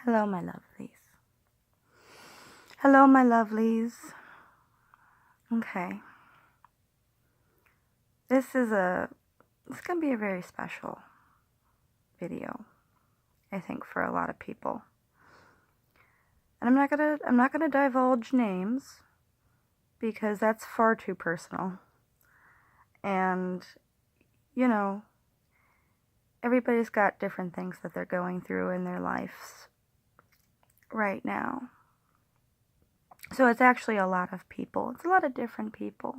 Hello, my lovelies. Hello, my lovelies. Okay. This is gonna be a very special video, I think, for a lot of people. And I'm not gonna divulge names because that's far too personal. And, you know, everybody's got different things that they're going through in their lives right now. So it's actually a lot of people. It's a lot of different people.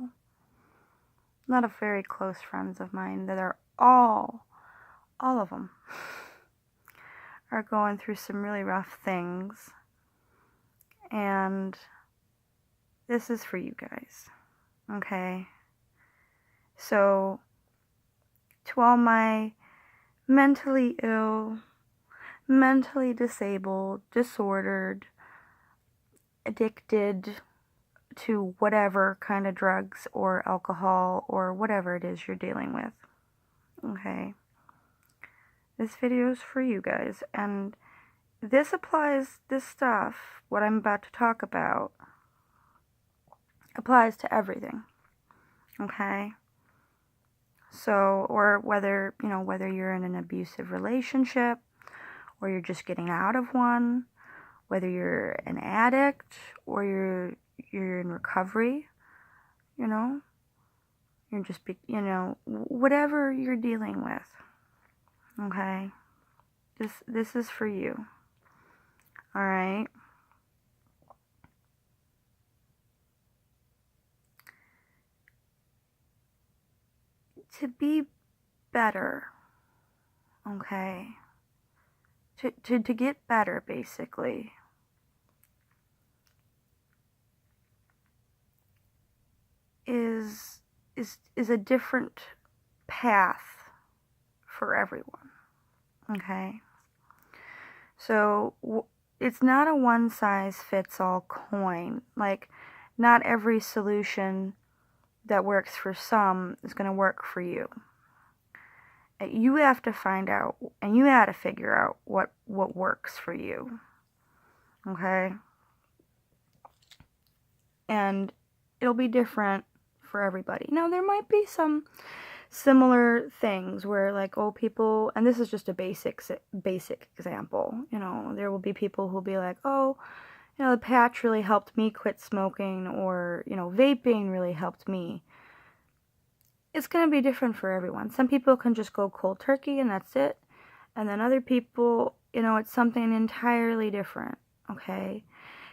A lot of very close friends of mine that are all of them are going through some really rough things. And this is for you guys. Okay? So, to all my mentally ill, mentally disabled, disordered, addicted to whatever kind of drugs or alcohol or whatever it is you're dealing with. Okay? This video is for you guys, and this stuff, what I'm about to talk about, applies to everything. Okay? So, or whether you're in an abusive relationship, or you're just getting out of one, whether you're an addict, or you're in recovery, you're just, whatever you're dealing with, okay? This is for you, all right? To be better, okay? To get better, basically, is a different path for everyone, okay? So it's not a one-size-fits-all coin. Like, not every solution that works for some is going to work for you. You have to find out, and you have to figure out what works for you, okay? And it'll be different for everybody. Now, there might be some similar things where, like, people, and this is just a basic example, there will be people who'll be like, the patch really helped me quit smoking, or, vaping really helped me. It's going to be different for everyone. Some people can just go cold turkey and that's it. And then other people, it's something entirely different, okay?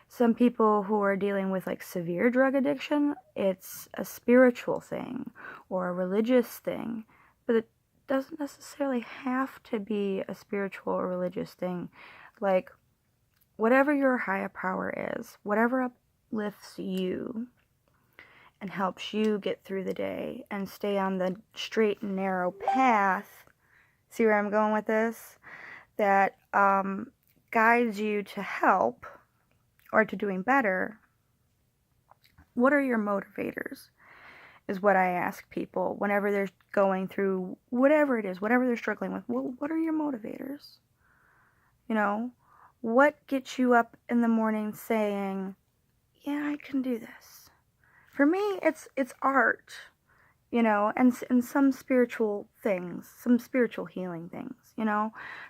Some people who are dealing with, like, severe drug addiction, it's a spiritual thing or a religious thing. But it doesn't necessarily have to be a spiritual or religious thing. Like, whatever your higher power is, whatever uplifts you and helps you get through the day and stay on the straight and narrow path, see where I'm going with this? That guides you to help or to doing better. What are your motivators? Is what I ask people whenever they're going through whatever it is, whatever they're struggling with. What are your motivators? What gets you up in the morning saying, yeah, I can do this? For me, it's art, and some spiritual things, some spiritual healing things,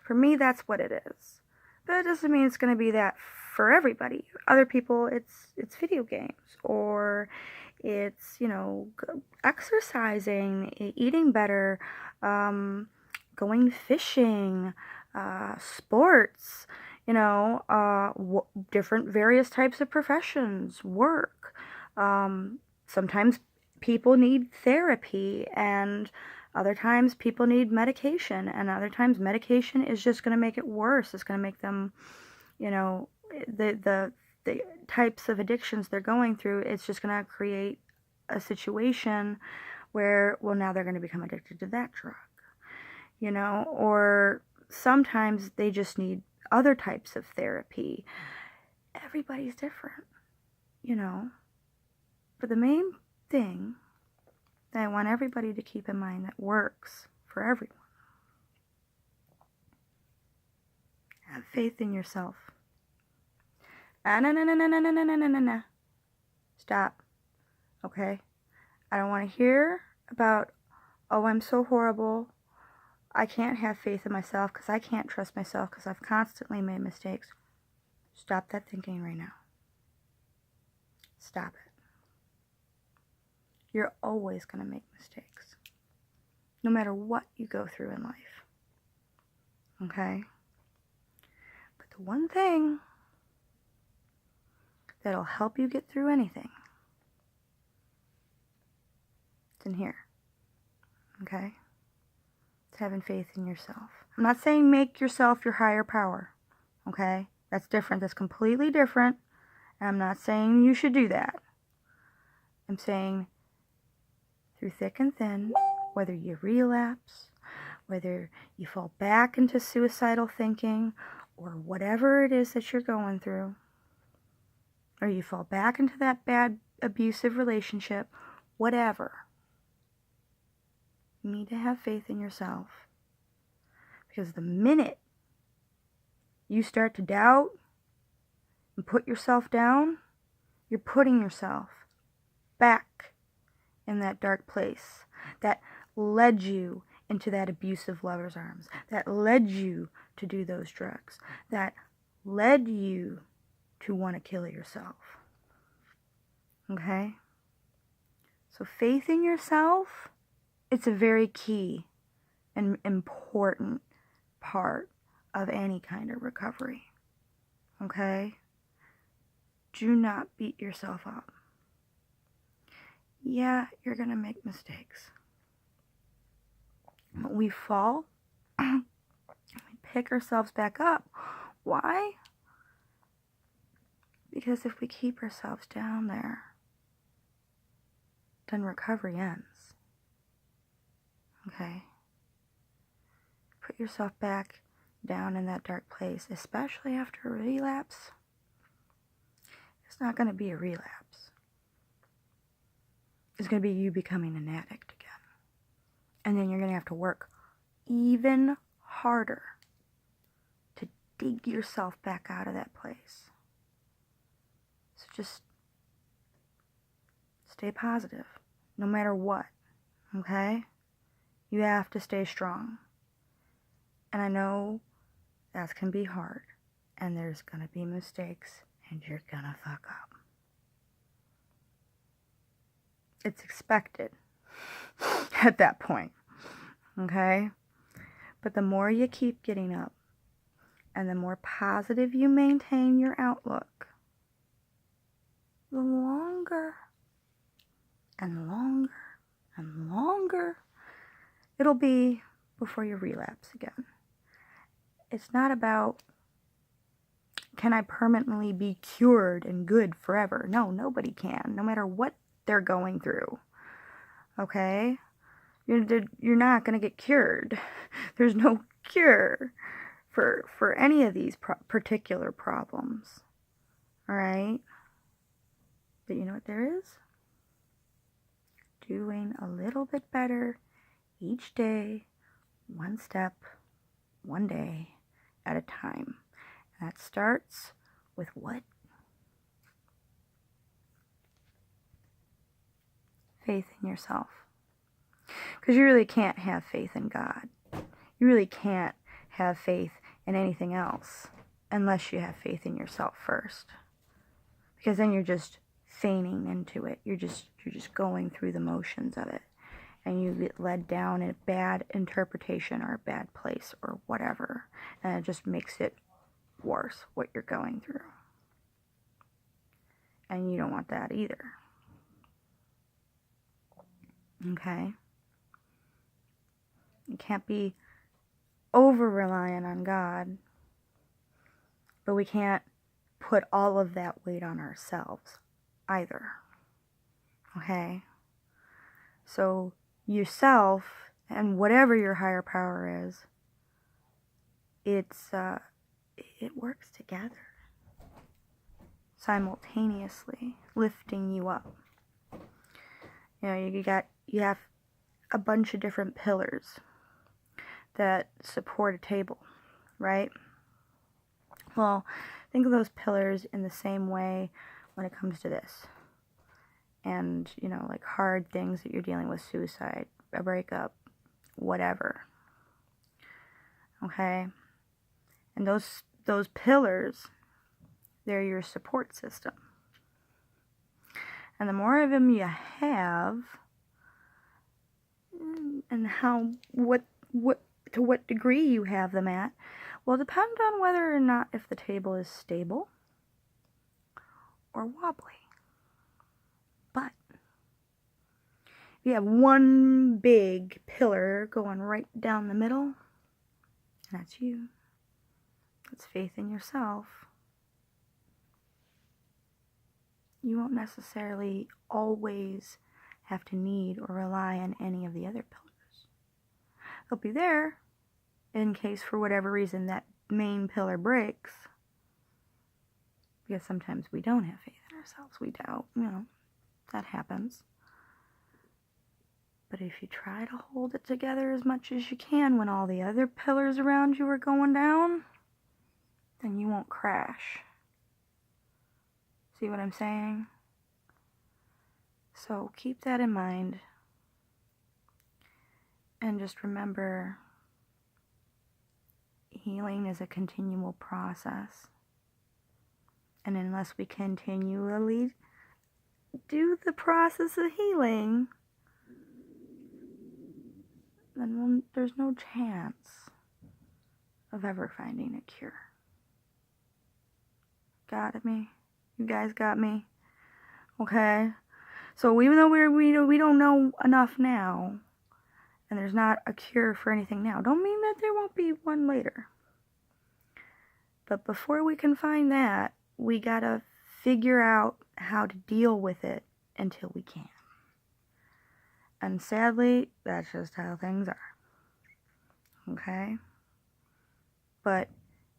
For me, that's what it is. But it doesn't mean it's going to be that for everybody. Other people, it's video games, or it's, exercising, eating better, going fishing, sports, different various types of professions, work. Sometimes people need therapy, and other times people need medication, and other times medication is just going to make it worse. It's going to make them, the types of addictions they're going through, it's just going to create a situation where, well, now they're going to become addicted to that drug, or sometimes they just need other types of therapy. Everybody's different, But the main thing that I want everybody to keep in mind that works for everyone, Have faith in yourself. No. Stop. Okay? I don't want to hear about, oh, I'm so horrible. I can't have faith in myself because I can't trust myself because I've constantly made mistakes. Stop that thinking right now. Stop it. You're always going to make mistakes, no matter what you go through in life. Okay? But the one thing that'll help you get through anything, it's in here. Okay? It's having faith in yourself. I'm not saying make yourself your higher power. Okay? That's different. That's completely different. And I'm not saying you should do that. I'm saying through thick and thin, whether you relapse, whether you fall back into suicidal thinking, or whatever it is that you're going through, or you fall back into that bad abusive relationship, whatever, you need to have faith in yourself. Because the minute you start to doubt and put yourself down, you're putting yourself back in that dark place that led you into that abusive lover's arms, that led you to do those drugs, that led you to want to kill yourself. Okay? So faith in yourself, it's a very key and important part of any kind of recovery. Okay? Do not beat yourself up. Yeah, you're going to make mistakes. But we fall, we pick ourselves back up. Why? Because if we keep ourselves down there, then recovery ends. Okay? Put yourself back down in that dark place, especially after a relapse. It's not going to be a relapse. It's going to be you becoming an addict again. And then you're going to have to work even harder to dig yourself back out of that place. So just stay positive, no matter what, okay? You have to stay strong. And I know that can be hard, and there's going to be mistakes, and you're going to fuck up. It's expected at that point, okay? But the more you keep getting up, and the more positive you maintain your outlook, the longer and longer and longer it'll be before you relapse again. It's not about, can I permanently be cured and good forever? No, nobody can, no matter what they're going through. Okay? You're not going to get cured. There's no cure for any of these particular problems. Alright? But you know what there is? Doing a little bit better each day, one step, one day at a time. And that starts with what? Faith in yourself. Because you really can't have faith in God. You really can't have faith in anything else unless you have faith in yourself first. Because then you're just feigning into it. You're just going through the motions of it. And you get led down in a bad interpretation or a bad place or whatever. And it just makes it worse, what you're going through. And you don't want that either. Okay? You can't be over-reliant on God. But we can't put all of that weight on ourselves either. Okay? So yourself and whatever your higher power is, it works together simultaneously, lifting you up. You know, you have a bunch of different pillars that support a table, right? Well, think of those pillars in the same way when it comes to this. And, you know, like hard things that you're dealing with, suicide, a breakup, whatever. Okay? And those pillars, they're your support system. And the more of them you have, and to what degree you have them at, will depend on whether or not if the table is stable or wobbly. But if you have one big pillar going right down the middle, that's you. That's faith in yourself. You won't necessarily always have to need or rely on any of the other pillars. They'll be there in case for whatever reason that main pillar breaks. Because sometimes we don't have faith in ourselves. We doubt, you know, that happens. But if you try to hold it together as much as you can when all the other pillars around you are going down, then you won't crash. See what I'm saying? So keep that in mind. And just remember, healing is a continual process. And unless we continually do the process of healing, then there's no chance of ever finding a cure. Got me? You guys got me? Okay? So even though we don't know enough now, and there's not a cure for anything now, don't mean that there won't be one later. But before we can find that, we gotta figure out how to deal with it until we can. And sadly, that's just how things are. Okay? But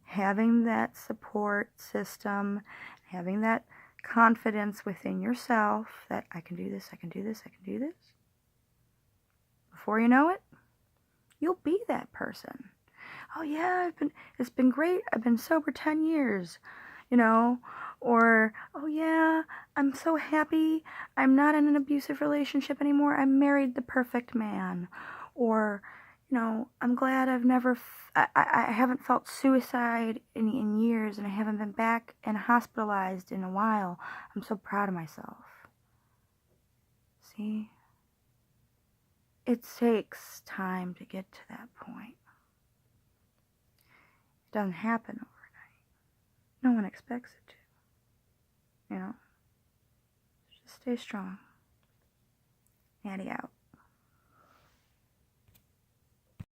having that support system, having that confidence within yourself that I can do this, I can do this, I can do this. Before you know it, you'll be that person. Oh yeah, it's been great. I've been sober 10 years, you know, or oh yeah, I'm so happy. I'm not in an abusive relationship anymore. I married the perfect man. Or, you know, I'm glad I haven't felt suicide in years, and I haven't been back and hospitalized in a while. I'm so proud of myself. See? It takes time to get to that point. It doesn't happen overnight. No one expects it to. You know? Just stay strong. Natty out.